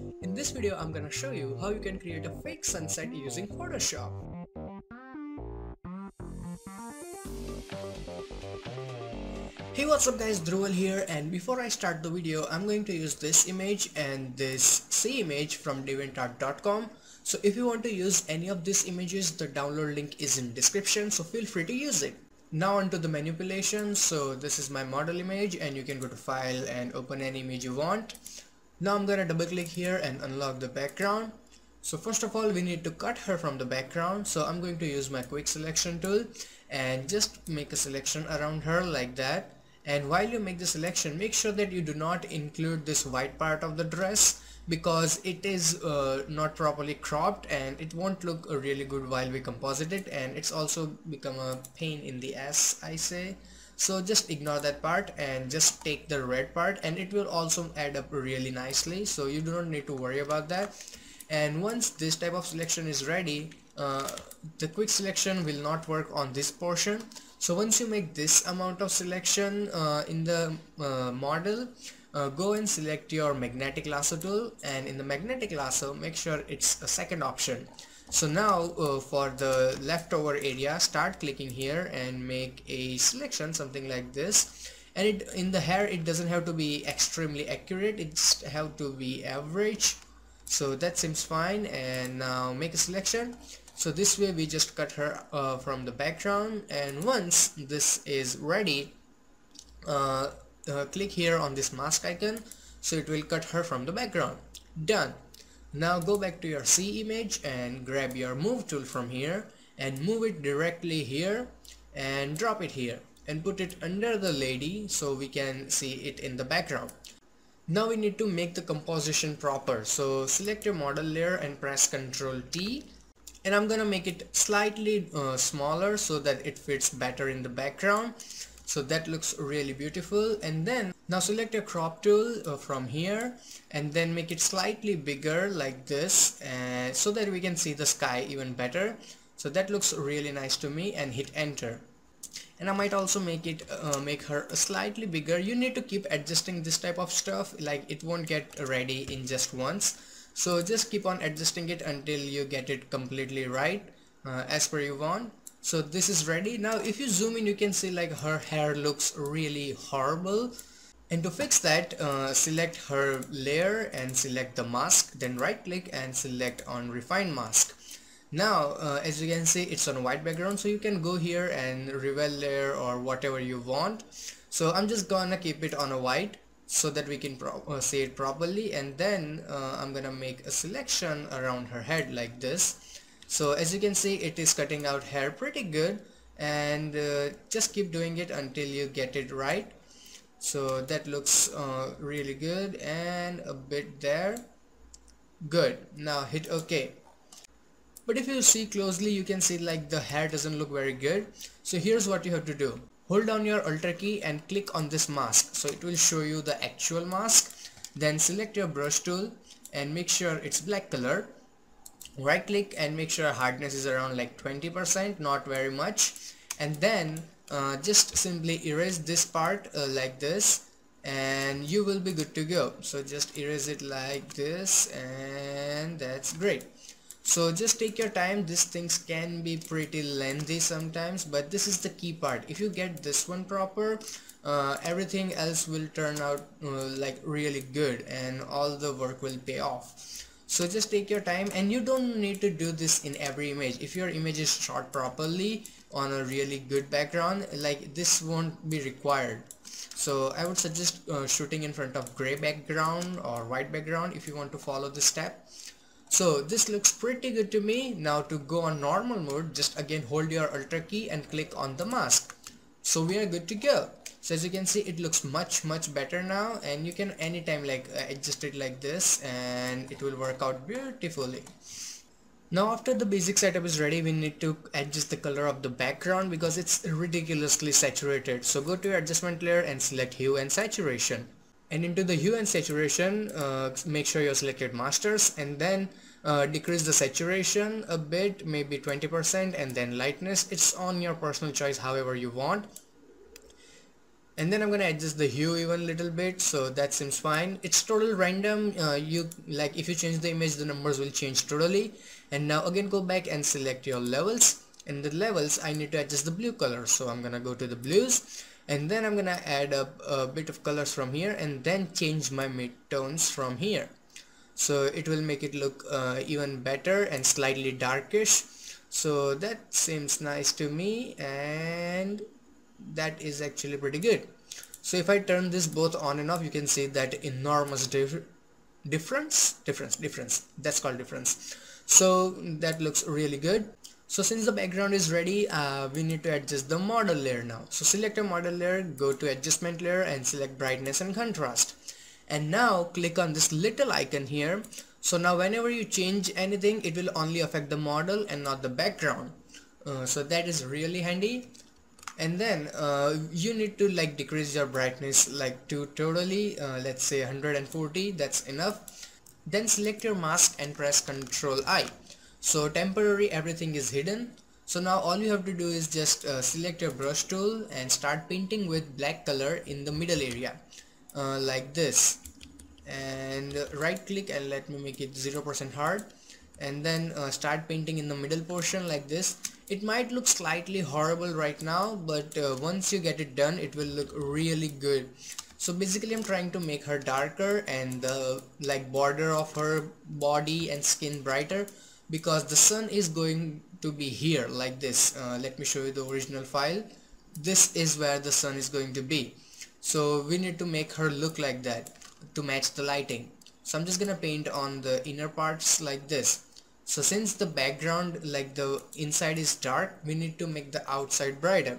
In this video, I'm gonna show you how you can create a fake sunset using Photoshop. Hey, what's up guys, Dhruval here, and before I start the video, I'm going to use this image and this C image from deviantart.com. So if you want to use any of these images, the download link is in description, so feel free to use it. Now onto the manipulation. So this is my model image and you can go to file and open any image you want. Now I'm gonna double click here and unlock the background. So first of all, we need to cut her from the background. So I'm going to use my quick selection tool and just make a selection around her like that. And while you make the selection, make sure that you do not include this white part of the dress, because it is not properly cropped and it won't look really good while we composite it, and it's also become a pain in the ass, I say. So just ignore that part and just take the red part, and it will also add up really nicely, so you do not need to worry about that. And once this type of selection is ready, the quick selection will not work on this portion. So once you make this amount of selection in the model, go and select your magnetic lasso tool, and in the magnetic lasso make sure it's a second option. So now for the leftover area, start clicking here and make a selection something like this. And in the hair, it doesn't have to be extremely accurate, it just have to be average. So that seems fine, and now make a selection. So this way we just cut her from the background, and once this is ready, click here on this mask icon, so it will cut her from the background. Done. Now go back to your C image and grab your move tool from here and move it directly here and drop it here and put it under the lady so we can see it in the background. Now we need to make the composition proper, so select your model layer and press Ctrl T, and I'm gonna make it slightly smaller so that it fits better in the background. So that looks really beautiful. And then now select your crop tool from here and then make it slightly bigger like this, so that we can see the sky even better. So that looks really nice to me, and hit enter. And I might also make it make her slightly bigger. You need to keep adjusting this type of stuff, like it won't get ready in just once. So just keep on adjusting it until you get it completely right as per you want. So this is ready. Now if you zoom in, you can see like her hair looks really horrible. And to fix that, select her layer and select the mask, then right click and select on refine mask. Now as you can see, it's on a white background, so you can go here and reveal layer or whatever you want. So I'm just gonna keep it on a white so that we can see it properly. And then I'm gonna make a selection around her head like this. So as you can see, it is cutting out hair pretty good, and just keep doing it until you get it right. So that looks really good, and a bit there. Good. Now hit OK. But if you see closely, you can see like the hair doesn't look very good. So here's what you have to do. Hold down your Alt key and click on this mask, so it will show you the actual mask. Then select your brush tool and make sure it's black color. Right click and make sure hardness is around like 20%, not very much. And then just simply erase this part like this, and you will be good to go. So just erase it like this, and that's great. So just take your time. These things can be pretty lengthy sometimes, but this is the key part. If you get this one proper, everything else will turn out like really good, and all the work will pay off. So just take your time, and you don't need to do this in every image. If your image is shot properly on a really good background, like this won't be required. So I would suggest shooting in front of gray background or white background if you want to follow this step. So this looks pretty good to me. Now to go on normal mode, just again hold your Alt key and click on the mask. So we are good to go. So as you can see, it looks much better now, and you can anytime like adjust it like this, and it will work out beautifully. Now after the basic setup is ready, we need to adjust the color of the background because it's ridiculously saturated. So go to your adjustment layer and select hue and saturation. And into the hue and saturation, make sure you selected masters, and then decrease the saturation a bit, maybe 20%, and then lightness. It's on your personal choice, however you want. And then I'm gonna adjust the hue even a little bit, so that seems fine. It's total random. You like if you change the image, the numbers will change totally. And now again go back and select your levels. In the levels I need to adjust the blue color, so I'm gonna go to the blues, and then I'm gonna add up a bit of colors from here and then change my midtones from here, so it will make it look even better and slightly darkish. So that seems nice to me, and that is actually pretty good. So if I turn this both on and off, you can see that enormous difference, that's called difference. So that looks really good. So since the background is ready, we need to adjust the model layer now. So select a model layer, go to adjustment layer and select brightness and contrast, and now click on this little icon here. So now whenever you change anything, it will only affect the model and not the background. So that is really handy. And then you need to like decrease your brightness like to totally, let's say 140, that's enough. Then select your mask and press Ctrl I. So temporary everything is hidden. So now all you have to do is just select your brush tool and start painting with black color in the middle area, like this, and right click and let me make it 0% hard, and then start painting in the middle portion like this. It might look slightly horrible right now, but once you get it done, it will look really good. So basically I'm trying to make her darker and the like border of her body and skin brighter, because the sun is going to be here like this. Let me show you the original file. This is where the sun is going to be, so we need to make her look like that to match the lighting. So I'm just gonna paint on the inner parts like this. So since the background, like the inside is dark, we need to make the outside brighter.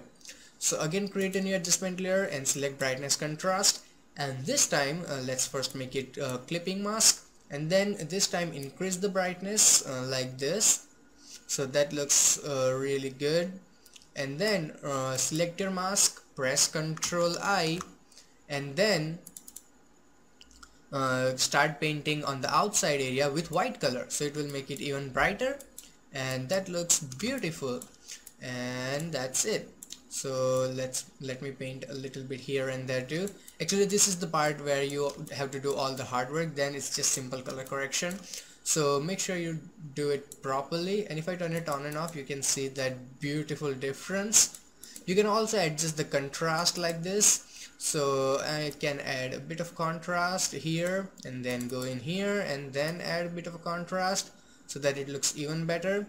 So again create a new adjustment layer and select brightness contrast, and this time let's first make it clipping mask, and then this time increase the brightness like this, so that looks really good. And then select your mask, press Ctrl I, and then start painting on the outside area with white color, so it will make it even brighter, and that looks beautiful. And that's it. So let me paint a little bit here and there too. Actually this is the part where you have to do all the hard work, then it's just simple color correction, so make sure you do it properly. And if I turn it on and off, you can see that beautiful difference. You can also adjust the contrast like this. So I can add a bit of contrast here and then go in here and then add a bit of a contrast so that it looks even better.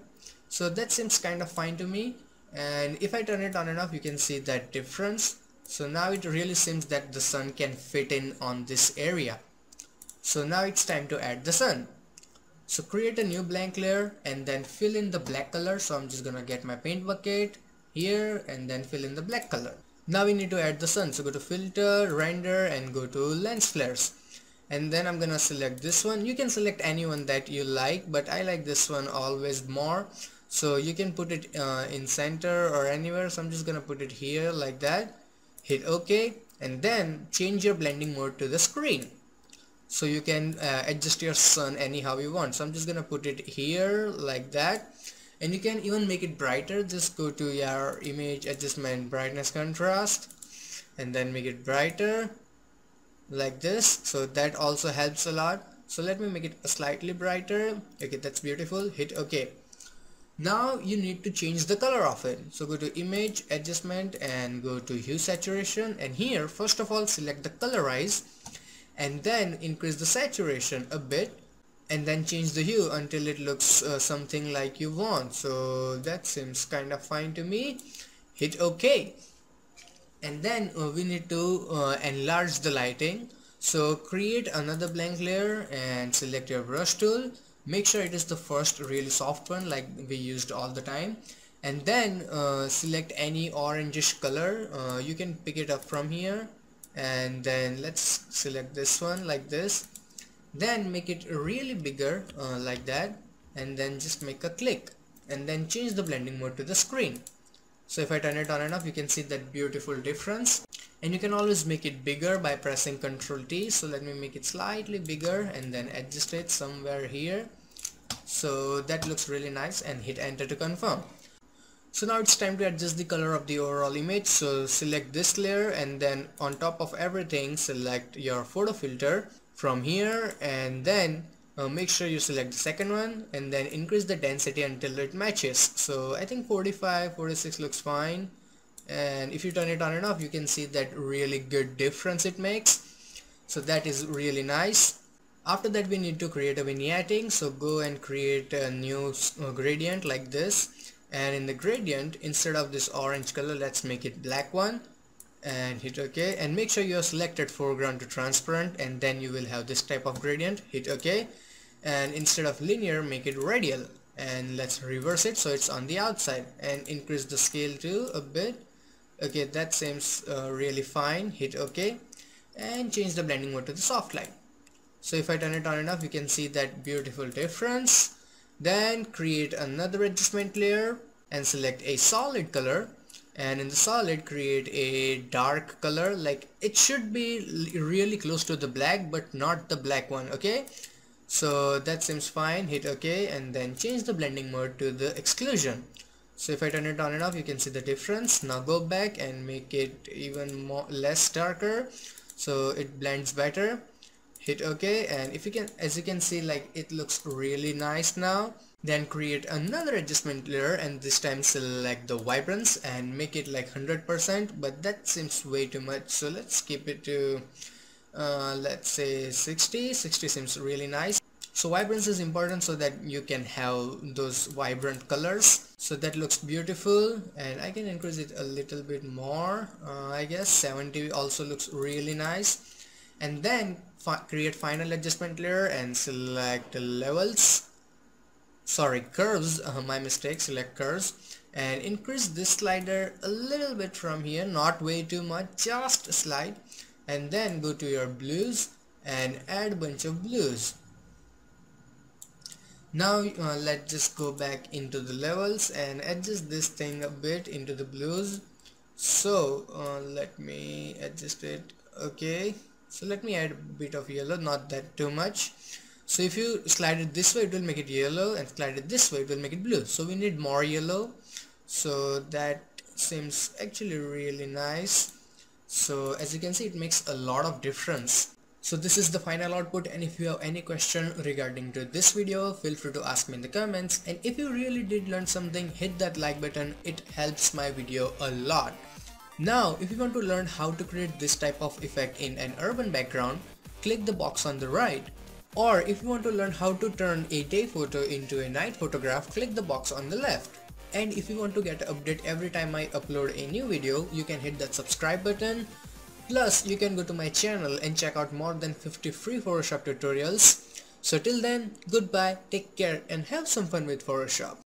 So that seems kind of fine to me. And if I turn it on and off, you can see that difference. So now it really seems that the sun can fit in on this area. So now it's time to add the sun. So create a new blank layer and then fill in the black color. So I'm just gonna get my paint bucket here and then fill in the black color. Now we need to add the sun, so go to filter, render, and go to lens flares, and then I'm gonna select this one. You can select any one that you like, but I like this one always more, so you can put it in center or anywhere. So I'm just gonna put it here like that, hit OK, and then change your blending mode to the screen, so you can adjust your sun anyhow you want. So I'm just gonna put it here like that. And you can even make it brighter. Just go to your image adjustment, brightness contrast, and then make it brighter like this. So that also helps a lot. So let me make it slightly brighter. Okay, that's beautiful. Hit OK. Now you need to change the color of it. So go to image adjustment and go to hue saturation, and here first of all select the colorize and then increase the saturation a bit, and then change the hue until it looks something like you want. So that seems kind of fine to me. Hit OK. And then we need to enlarge the lighting. So create another blank layer and select your brush tool. Make sure it is the first really soft one like we used all the time, and then select any orangish color. You can pick it up from here, and then let's select this one like this. Then make it really bigger like that, and then just make a click and then change the blending mode to the screen. So if I turn it on and off, you can see that beautiful difference, and you can always make it bigger by pressing Ctrl T. So let me make it slightly bigger and then adjust it somewhere here, so that looks really nice, and hit enter to confirm. So now it's time to adjust the color of the overall image. So select this layer and then on top of everything select your photo filter from here, and then make sure you select the second one and then increase the density until it matches. So I think 45, 46 looks fine, and if you turn it on and off you can see that really good difference it makes. So that is really nice. After that we need to create a vignetting, so go and create a new gradient like this, and in the gradient instead of this orange color let's make it black one, and hit OK, and make sure you have selected foreground to transparent, and then you will have this type of gradient. Hit OK, and instead of linear make it radial, and let's reverse it so it's on the outside, and increase the scale to a bit. Okay, that seems really fine. Hit OK, and change the blending mode to the soft light. So if I turn it on and off you can see that beautiful difference. Then create another adjustment layer and select a solid color, and in the solid create a dark color, like it should be really close to the black but not the black one. Okay, so that seems fine. Hit OK, and then change the blending mode to the exclusion. So if I turn it on and off you can see the difference. Now go back and make it even less darker so it blends better. Hit OK, and if you can, as you can see, like it looks really nice now. Then create another adjustment layer and this time select the vibrance and make it like 100%, but that seems way too much, so let's keep it to let's say 60 seems really nice. So vibrance is important so that you can have those vibrant colors, so that looks beautiful, and I can increase it a little bit more. I guess 70 also looks really nice. And then create final adjustment layer and select levels, sorry, curves, my mistake, select curves, and increase this slider a little bit from here, not way too much, just a slide, and then go to your blues and add a bunch of blues. Now let's just go back into the levels and adjust this thing a bit into the blues. So let me adjust it. Okay, so let me add a bit of yellow, not that too much. So if you slide it this way it will make it yellow, and slide it this way it will make it blue, so we need more yellow. So that seems actually really nice. So as you can see it makes a lot of difference. So this is the final output, and if you have any question regarding to this video feel free to ask me in the comments, and if you really did learn something hit that like button, it helps my video a lot. Now if you want to learn how to create this type of effect in an urban background, click the box on the right, or if you want to learn how to turn a day photo into a night photograph, click the box on the left. And if you want to get an update every time I upload a new video, you can hit that subscribe button. Plus you can go to my channel and check out more than 50 free Photoshop tutorials. So till then, goodbye, take care and have some fun with Photoshop.